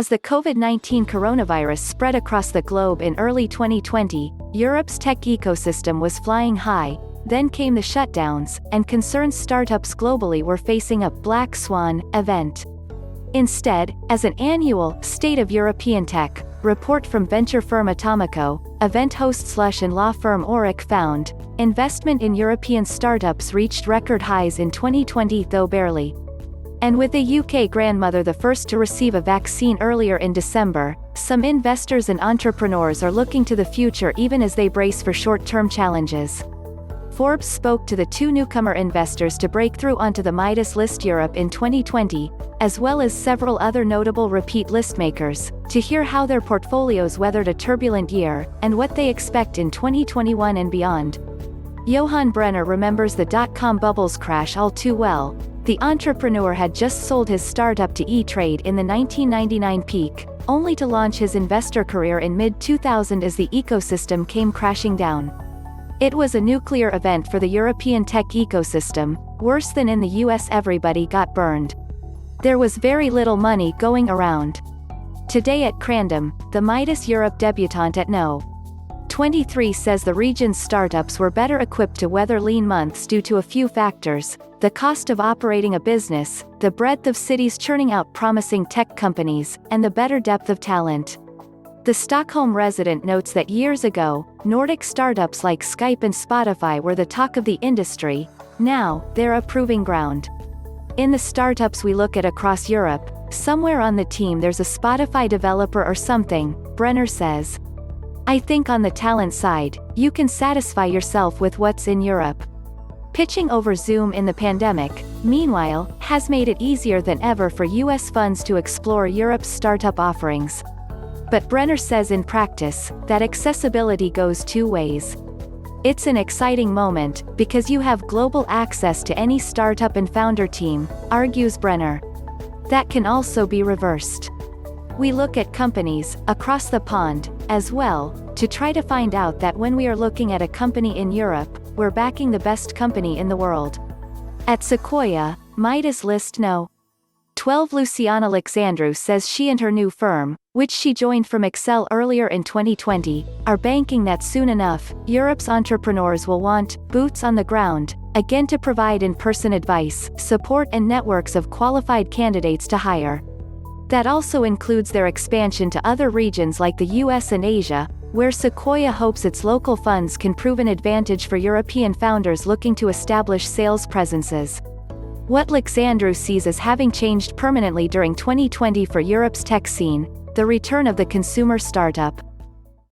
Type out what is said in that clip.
As the COVID-19 coronavirus spread across the globe in early 2020, Europe's tech ecosystem was flying high. Then came the shutdowns, and concerned startups globally were facing a black swan event. Instead, as an annual State of European Tech report from venture firm Atomico, event host Slush and law firm Orrick found, investment in European startups reached record highs in 2020, though barely. And with the UK grandmother the first to receive a vaccine earlier in December, some investors and entrepreneurs are looking to the future even as they brace for short-term challenges. Forbes spoke to the two newcomer investors to break through onto the Midas List Europe in 2020, as well as several other notable repeat listmakers, to hear how their portfolios weathered a turbulent year, and what they expect in 2021 and beyond. Johan Brenner remembers the dot-com bubble's crash all too well. The entrepreneur had just sold his startup to E-Trade in the 1999 peak, only to launch his investor career in mid-2000 as the ecosystem came crashing down. It was a nuclear event for the European tech ecosystem, worse than in the US. Everybody got burned. There was very little money going around. Today at Creandum, the Midas Europe debutant at No. 23 says the region's startups were better equipped to weather lean months due to a few factors: the cost of operating a business, the breadth of cities churning out promising tech companies, and the better depth of talent. The Stockholm resident notes that years ago, Nordic startups like Skype and Spotify were the talk of the industry. Now, they're a proving ground. In the startups we look at across Europe, somewhere on the team there's a Spotify developer or something, Brenner says. I think on the talent side, you can satisfy yourself with what's in Europe. Pitching over Zoom in the pandemic, meanwhile, has made it easier than ever for US funds to explore Europe's startup offerings. But Brenner says in practice, that accessibility goes two ways. It's an exciting moment, because you have global access to any startup and founder team, argues Brenner. That can also be reversed. We look at companies, across the pond, as well, to try to find out that when we are looking at a company in Europe, we're backing the best company in the world. At Sequoia, Midas List No. 12 Luciana Lixandru says she and her new firm, which she joined from Accel earlier in 2020, are banking that soon enough, Europe's entrepreneurs will want boots on the ground, again to provide in-person advice, support and networks of qualified candidates to hire. That also includes their expansion to other regions like the US and Asia, where Sequoia hopes its local funds can prove an advantage for European founders looking to establish sales presences. What Lixandru sees as having changed permanently during 2020 for Europe's tech scene: the return of the consumer startup.